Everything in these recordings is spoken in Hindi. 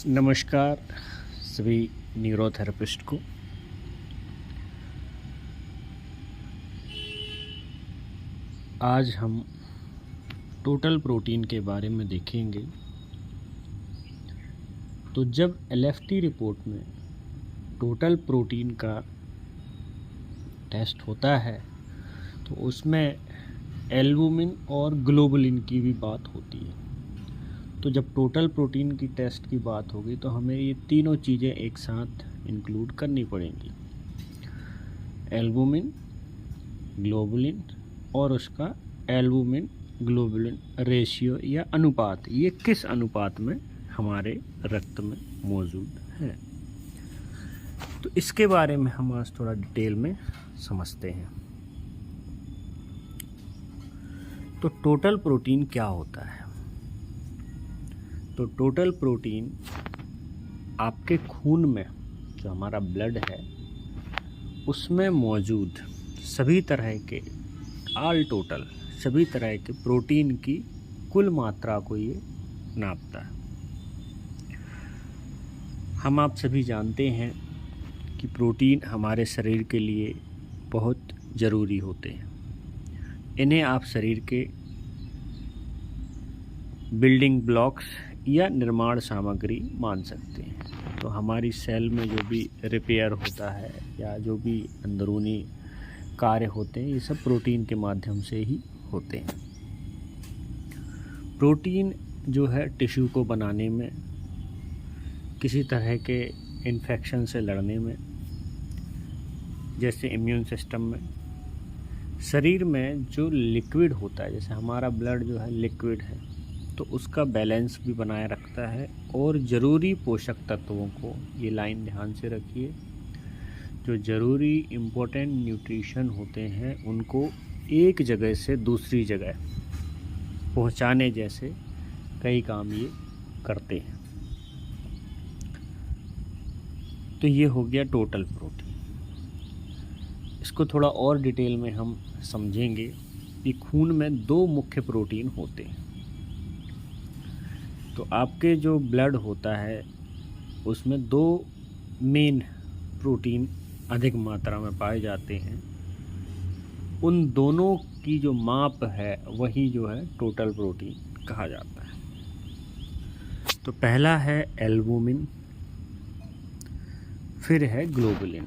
नमस्कार सभी न्यूरोथेरेपिस्ट को। आज हम टोटल प्रोटीन के बारे में देखेंगे। तो जब एलएफटी रिपोर्ट में टोटल प्रोटीन का टेस्ट होता है तो उसमें एल्बुमिन और ग्लोबुलिन की भी बात होती है। तो जब टोटल प्रोटीन की टेस्ट की बात होगी तो हमें ये तीनों चीज़ें एक साथ इंक्लूड करनी पड़ेंगी, एल्बुमिन, ग्लोबुलिन और उसका एल्बुमिन ग्लोबुलिन रेशियो या अनुपात, ये किस अनुपात में हमारे रक्त में मौजूद है। तो इसके बारे में हम आज थोड़ा डिटेल में समझते हैं। तो टोटल प्रोटीन क्या होता है? तो टोटल प्रोटीन आपके खून में, जो हमारा ब्लड है, उसमें मौजूद सभी तरह के सभी तरह के प्रोटीन की कुल मात्रा को ये नापता है। हम आप सभी जानते हैं कि प्रोटीन हमारे शरीर के लिए बहुत ज़रूरी होते हैं। इन्हें आप शरीर के बिल्डिंग ब्लॉक्स या निर्माण सामग्री मान सकते हैं। तो हमारी सेल में जो भी रिपेयर होता है या जो भी अंदरूनी कार्य होते हैं, ये सब प्रोटीन के माध्यम से ही होते हैं। प्रोटीन जो है टिश्यू को बनाने में, किसी तरह के इन्फेक्शन से लड़ने में, जैसे इम्यून सिस्टम में, शरीर में जो लिक्विड होता है, जैसे हमारा ब्लड जो है लिक्विड है, तो उसका बैलेंस भी बनाए रखता है। और ज़रूरी पोषक तत्वों को, ये लाइन ध्यान से रखिए, जो ज़रूरी इम्पोर्टेंट न्यूट्रिशन होते हैं उनको एक जगह से दूसरी जगह पहुंचाने जैसे कई काम ये करते हैं। तो ये हो गया टोटल प्रोटीन। इसको थोड़ा और डिटेल में हम समझेंगे कि खून में दो मुख्य प्रोटीन होते हैं। तो आपके जो ब्लड होता है उसमें दो मेन प्रोटीन अधिक मात्रा में पाए जाते हैं। उन दोनों की जो माप है वही जो है टोटल प्रोटीन कहा जाता है। तो पहला है एल्बुमिन, फिर है ग्लोबुलिन।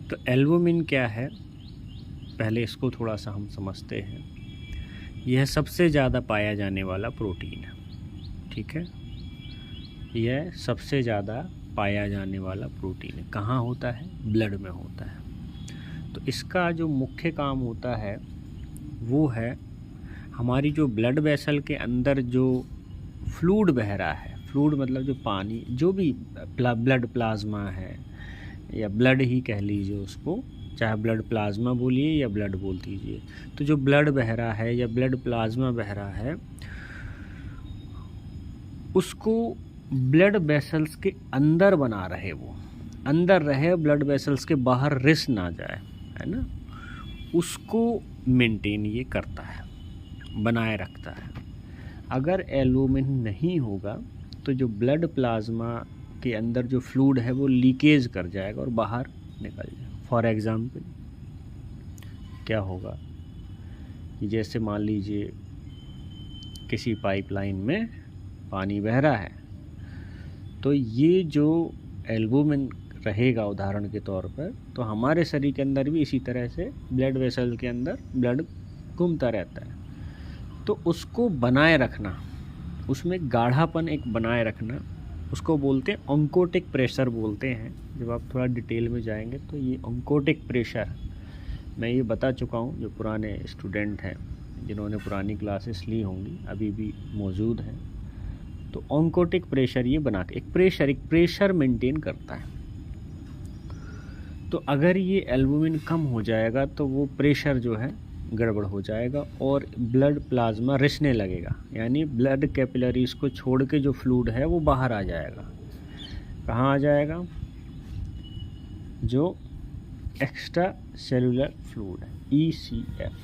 तो एल्बुमिन क्या है, पहले इसको थोड़ा सा हम समझते हैं। यह सबसे ज़्यादा पाया जाने वाला प्रोटीन है, ठीक है। यह सबसे ज़्यादा पाया जाने वाला प्रोटीन है। कहाँ होता है? ब्लड में होता है। तो इसका जो मुख्य काम होता है वो है, हमारी जो ब्लड वेसल के अंदर जो फ्लूइड बह रहा है, फ्लूइड मतलब जो पानी, जो भी ब्लड प्लाज्मा है या ब्लड ही कह लीजिए उसको, चाहे ब्लड प्लाज्मा बोलिए या ब्लड बोल दीजिए। तो जो ब्लड बह रहा है या ब्लड प्लाज्मा बह रहा है, उसको ब्लड वेसल्स के अंदर बना रहे, वो अंदर रहे, ब्लड वेसल्स के बाहर रिस ना जाए, है ना, उसको मेंटेन ये करता है, बनाए रखता है। अगर एल्बुमिन नहीं होगा तो जो ब्लड प्लाज्मा के अंदर जो फ्लूइड है वो लीकेज कर जाएगा और बाहर निकल जाएगा। फॉर एग्ज़ाम्पल क्या होगा कि जैसे मान लीजिए किसी पाइपलाइन में पानी बह रहा है, तो ये जो एल्बुमिन रहेगा उदाहरण के तौर पर, तो हमारे शरीर के अंदर भी इसी तरह से ब्लड वेसल के अंदर ब्लड घूमता रहता है। तो उसको बनाए रखना, उसमें गाढ़ापन एक बनाए रखना, उसको बोलते हैं ऑन्कोटिक प्रेशर बोलते हैं। जब आप थोड़ा डिटेल में जाएंगे तो ये ऑन्कोटिक प्रेशर, मैं ये बता चुका हूँ, जो पुराने स्टूडेंट हैं जिन्होंने पुरानी क्लासेस ली होंगी अभी भी मौजूद हैं। तो ऑन्कोटिक प्रेशर ये बना के एक प्रेशर मेंटेन करता है। तो अगर ये एल्बुमिन कम हो जाएगा तो वो प्रेशर जो है गड़बड़ हो जाएगा और ब्लड प्लाज्मा रिसने लगेगा, यानी ब्लड कैपिलरीज को छोड़ के जो फ्लूइड है वो बाहर आ जाएगा। कहाँ आ जाएगा? जो एक्स्ट्रा सेलुलर फ्लूइड है, ECF,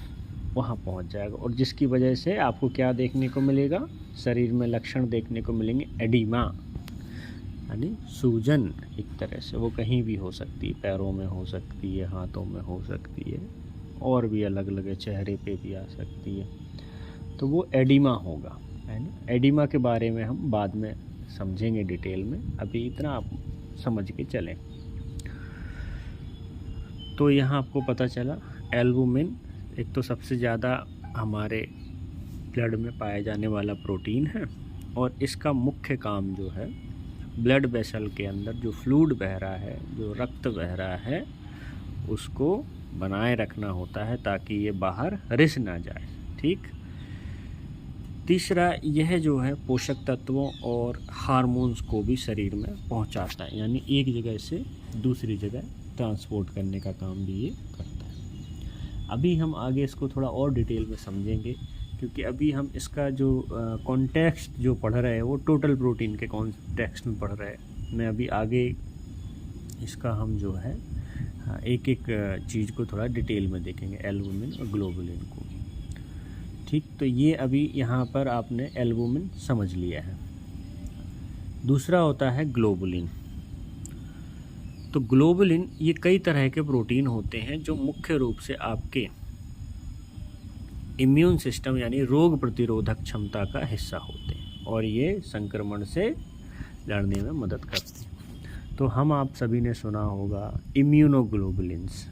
वहाँ पहुँच जाएगा, और जिसकी वजह से आपको क्या देखने को मिलेगा, शरीर में लक्षण देखने को मिलेंगे एडिमा, यानी सूजन। एक तरह से वो कहीं भी हो सकती है, पैरों में हो सकती है, हाथों में हो सकती है, और भी अलग अलग है, चेहरे पे भी आ सकती है, तो वो एडिमा होगा, है ना। एडिमा के बारे में हम बाद में समझेंगे डिटेल में, अभी इतना आप समझ के चलें। तो यहाँ आपको पता चला एल्बुमिन एक तो सबसे ज़्यादा हमारे ब्लड में पाया जाने वाला प्रोटीन है, और इसका मुख्य काम जो है ब्लड वेसल के अंदर जो फ्लूइड बह रहा है, जो रक्त बह रहा है, उसको बनाए रखना होता है ताकि ये बाहर रिस ना जाए। ठीक। तीसरा, यह जो है पोषक तत्वों और हार्मोन्स को भी शरीर में पहुंचाता है, यानी एक जगह से दूसरी जगह ट्रांसपोर्ट करने का काम भी ये करता है। अभी हम आगे इसको थोड़ा और डिटेल में समझेंगे, क्योंकि अभी हम इसका जो कॉन्टेक्स्ट जो पढ़ रहे हैं वो टोटल प्रोटीन के कॉन्टेक्स्ट में पढ़ रहे हैं। मैं अभी आगे इसका हम जो है एक एक चीज़ को थोड़ा डिटेल में देखेंगे, एल्बुमिन और ग्लोबुलिन को। ठीक, तो ये अभी यहाँ पर आपने एल्बुमिन समझ लिया है। दूसरा होता है ग्लोबुलिन। तो ग्लोबुलिन ये कई तरह के प्रोटीन होते हैं जो मुख्य रूप से आपके इम्यून सिस्टम यानी रोग प्रतिरोधक क्षमता का हिस्सा होते हैं, और ये संक्रमण से लड़ने में मदद करते हैं। तो हम आप सभी ने सुना होगा इम्यूनोग्लोबुलिन्स,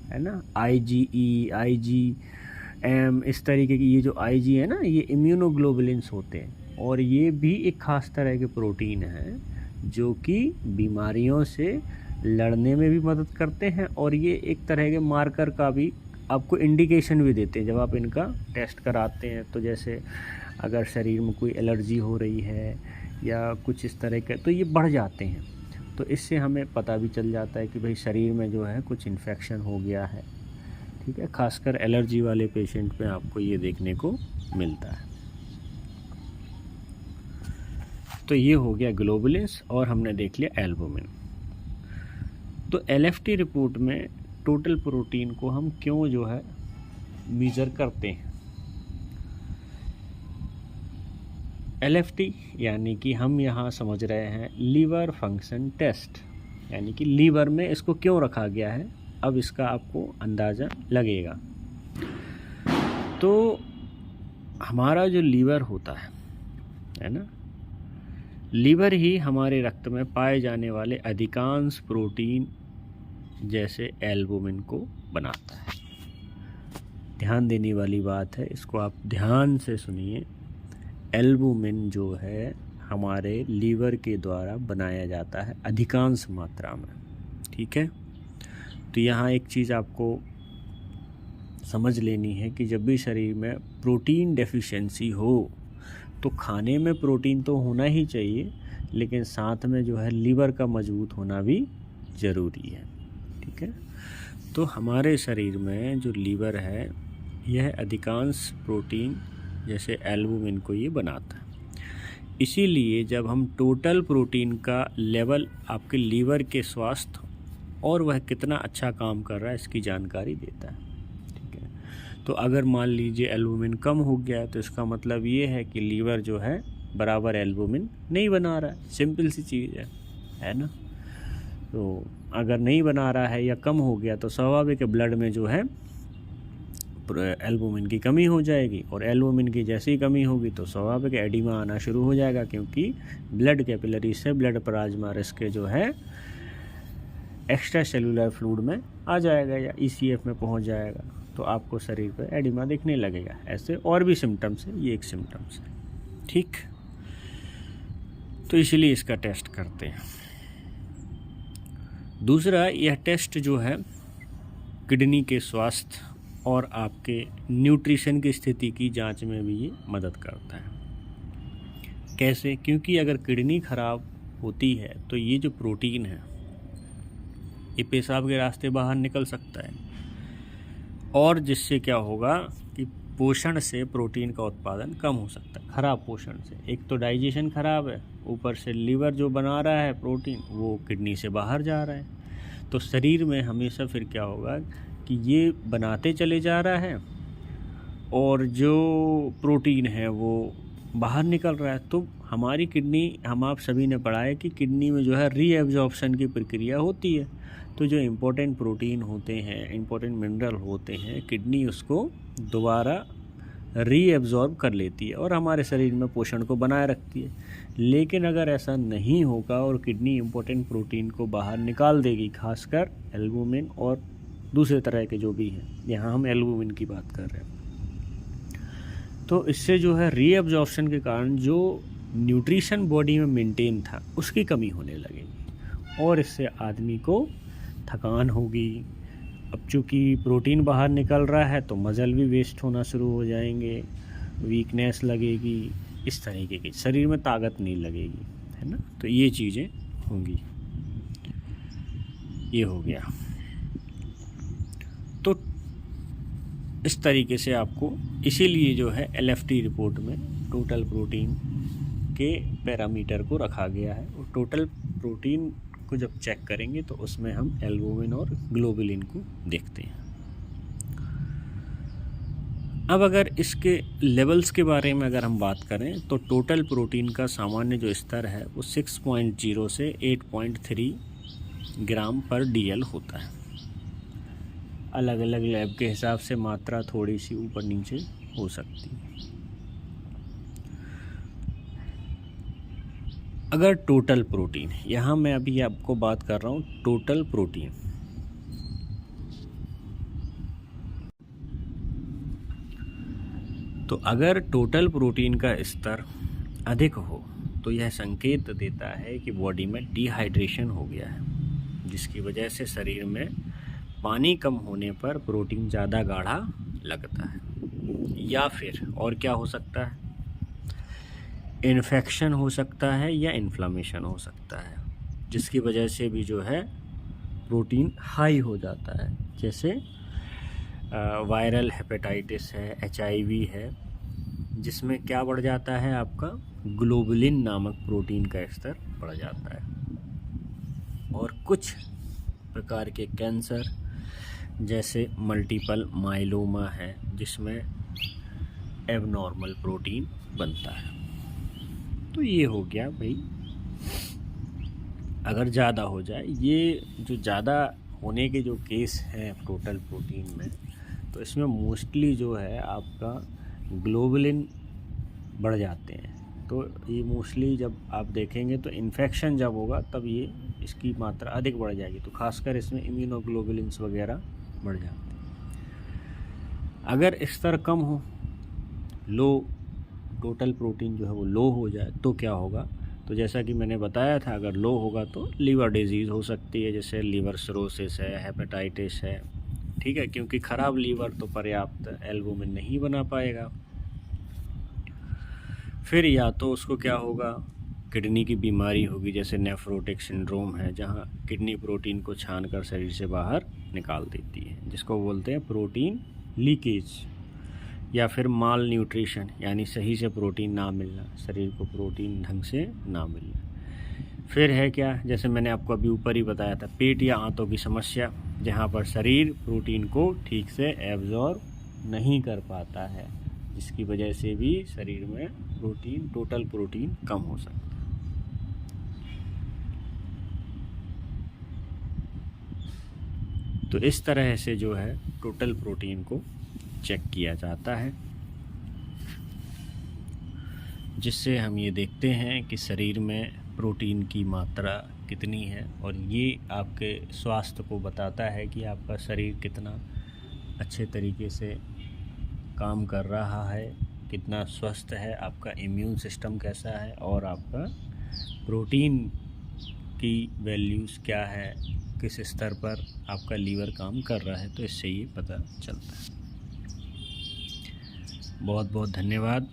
है ना, IgE, IgM, इस तरीके की ये जो Ig है ना, ये इम्यूनोग्लोबुलिन्स होते हैं, और ये भी एक खास तरह के प्रोटीन हैं जो कि बीमारियों से लड़ने में भी मदद करते हैं, और ये एक तरह के मार्कर का भी आपको इंडिकेशन भी देते हैं जब आप इनका टेस्ट कराते हैं। तो जैसे अगर शरीर में कोई एलर्जी हो रही है या कुछ इस तरह के, तो ये बढ़ जाते हैं, तो इससे हमें पता भी चल जाता है कि भाई शरीर में जो है कुछ इन्फेक्शन हो गया है। ठीक है, खासकर एलर्जी वाले पेशेंट में आपको ये देखने को मिलता है। तो ये हो गया ग्लोबुलिन्स, और हमने देख लिया एल्बुमिन। तो LFT रिपोर्ट में टोटल प्रोटीन को हम क्यों जो है मेजर करते हैं। LFT यानी कि हम यहाँ समझ रहे हैं लीवर फंक्शन टेस्ट, यानी कि लीवर में इसको क्यों रखा गया है, अब इसका आपको अंदाज़ा लगेगा। तो हमारा जो लीवर होता है ना, लीवर ही हमारे रक्त में पाए जाने वाले अधिकांश प्रोटीन जैसे एल्बुमिन को बनाता है। ध्यान देने वाली बात है, इसको आप ध्यान से सुनिए। एल्बुमिन जो है हमारे लीवर के द्वारा बनाया जाता है अधिकांश मात्रा में। ठीक है, तो यहाँ एक चीज़ आपको समझ लेनी है कि जब भी शरीर में प्रोटीन डेफिशिएंसी हो तो खाने में प्रोटीन तो होना ही चाहिए, लेकिन साथ में जो है लीवर का मजबूत होना भी ज़रूरी है। ठीक है, तो हमारे शरीर में जो लीवर है यह अधिकांश प्रोटीन जैसे एल्बुमिन को ये बनाता है। इसीलिए जब हम टोटल प्रोटीन का लेवल आपके लीवर के स्वास्थ्य और वह कितना अच्छा काम कर रहा है इसकी जानकारी देता है। ठीक है, तो अगर मान लीजिए एल्बुमिन कम हो गया है तो इसका मतलब ये है कि लीवर जो है बराबर एल्बुमिन नहीं बना रहा है। सिंपल सी चीज़ है ना। तो अगर नहीं बना रहा है या कम हो गया तो स्वाभाविक है ब्लड में जो है एल्बुमिन की कमी हो जाएगी, और एल्बुमिन की जैसे ही कमी होगी तो स्वाभाविक एडिमा आना शुरू हो जाएगा, क्योंकि ब्लड कैपिलरी से ब्लड प्लाज्मा रिस्क जो है एक्स्ट्रा सेलुलर फ्लूइड में आ जाएगा या ECF में पहुंच जाएगा, तो आपको शरीर पर एडिमा दिखने लगेगा। ऐसे और भी सिम्टम्स है, ये एक सिम्टम्स है। ठीक, तो इसीलिए इसका टेस्ट करते हैं। दूसरा, यह टेस्ट जो है किडनी के स्वास्थ्य और आपके न्यूट्रिशन की स्थिति की जांच में भी ये मदद करता है। कैसे? क्योंकि अगर किडनी खराब होती है तो ये जो प्रोटीन है ये पेशाब के रास्ते बाहर निकल सकता है, और जिससे क्या होगा कि पोषण से प्रोटीन का उत्पादन कम हो सकता है। खराब पोषण से एक तो डाइजेशन खराब है, ऊपर से लीवर जो बना रहा है प्रोटीन वो किडनी से बाहर जा रहा है, तो शरीर में हमेशा फिर क्या होगा कि ये बनाते चले जा रहा है और जो प्रोटीन है वो बाहर निकल रहा है। तो हमारी किडनी, हम आप सभी ने पढ़ा है कि किडनी में जो है रीएब्जॉर्प्शन की प्रक्रिया होती है। तो जो इम्पोर्टेंट प्रोटीन होते हैं, इम्पोर्टेंट मिनरल होते हैं, किडनी उसको दोबारा रीएब्जॉर्ब कर लेती है और हमारे शरीर में पोषण को बनाए रखती है। लेकिन अगर ऐसा नहीं होगा और किडनी इम्पोर्टेंट प्रोटीन को बाहर निकाल देगी, खासकर एल्बुमिन और दूसरे तरह के जो भी हैं, यहाँ हम एल्बुमिन की बात कर रहे हैं, तो इससे जो है रीएब्जॉर्प्शन के कारण जो न्यूट्रिशन बॉडी में मेंटेन था उसकी कमी होने लगेगी और इससे आदमी को थकान होगी। अब चूँकि प्रोटीन बाहर निकल रहा है तो मसल भी वेस्ट होना शुरू हो जाएंगे, वीकनेस लगेगी, इस तरीके की, शरीर में ताकत नहीं लगेगी, है ना। तो ये चीज़ें होंगी। ये हो गया। तो इस तरीके से आपको, इसीलिए जो है LFT रिपोर्ट में टोटल प्रोटीन के पैरामीटर को रखा गया है और टोटल प्रोटीन को जब चेक करेंगे तो उसमें हम एल्बुमिन और ग्लोबुलिन को देखते हैं। अब अगर इसके लेवल्स के बारे में अगर हम बात करें तो टोटल प्रोटीन का सामान्य जो स्तर है वो 6.0 से 8.3 ग्राम पर DL होता है। अलग अलग लैब के हिसाब से मात्रा थोड़ी सी ऊपर नीचे हो सकती है। अगर टोटल प्रोटीन, यहाँ मैं अभी आपको बात कर रहा हूँ टोटल प्रोटीन, तो अगर टोटल प्रोटीन का स्तर अधिक हो तो यह संकेत देता है कि बॉडी में डिहाइड्रेशन हो गया है, जिसकी वजह से शरीर में पानी कम होने पर प्रोटीन ज़्यादा गाढ़ा लगता है। या फिर और क्या हो सकता है, इन्फेक्शन हो सकता है या इन्फ्लामेशन हो सकता है, जिसकी वजह से भी जो है प्रोटीन हाई हो जाता है। जैसे वायरल हेपेटाइटिस है, HIV है, जिसमें क्या बढ़ जाता है, आपका ग्लोबुलिन नामक प्रोटीन का स्तर बढ़ जाता है। और कुछ प्रकार के कैंसर जैसे मल्टीपल माइलोमा है, जिसमें एबनॉर्मल प्रोटीन बनता है। तो ये हो गया भाई, अगर ज़्यादा हो जाए, ये जो ज़्यादा होने के जो केस हैं टोटल प्रोटीन में, तो इसमें मोस्टली जो है आपका ग्लोबुलिन बढ़ जाते हैं। तो ये मोस्टली जब आप देखेंगे तो इन्फेक्शन जब होगा तब ये इसकी मात्रा अधिक बढ़ जाएगी, तो खासकर इसमें इम्यूनोग्लोबुलिन्स वगैरह बढ़ जाते हैं। अगर स्तर कम हो, लो, टोटल प्रोटीन जो है वो लो हो जाए तो क्या होगा, तो जैसा कि मैंने बताया था, अगर लो होगा तो लीवर डिजीज़ हो सकती है, जैसे लीवर सिरोसिस है, हेपेटाइटिस है, ठीक है, क्योंकि ख़राब लीवर तो पर्याप्त एल्बुमिन नहीं बना पाएगा। फिर या तो उसको क्या होगा, किडनी की बीमारी होगी, जैसे नेफ्रोटिक सिंड्रोम है, जहाँ किडनी प्रोटीन को छानकर शरीर से बाहर निकाल देती है, जिसको बोलते हैं प्रोटीन लीकेज। या फिर माल न्यूट्रिशन, यानी सही से प्रोटीन ना मिलना, शरीर को प्रोटीन ढंग से ना मिलना। फिर है क्या, जैसे मैंने आपको अभी ऊपर ही बताया था, पेट या आंतों की समस्या, जहाँ पर शरीर प्रोटीन को ठीक से एब्जॉर्ब नहीं कर पाता है, जिसकी वजह से भी शरीर में प्रोटीन, टोटल प्रोटीन कम हो सकता है। तो इस तरह से जो है टोटल प्रोटीन को चेक किया जाता है, जिससे हम ये देखते हैं कि शरीर में प्रोटीन की मात्रा कितनी है, और ये आपके स्वास्थ्य को बताता है कि आपका शरीर कितना अच्छे तरीके से काम कर रहा है, कितना स्वस्थ है, आपका इम्यून सिस्टम कैसा है, और आपका प्रोटीन की वैल्यूज़ क्या है, किस स्तर पर आपका लीवर काम कर रहा है। तो इससे ये पता चलता है। बहुत बहुत धन्यवाद।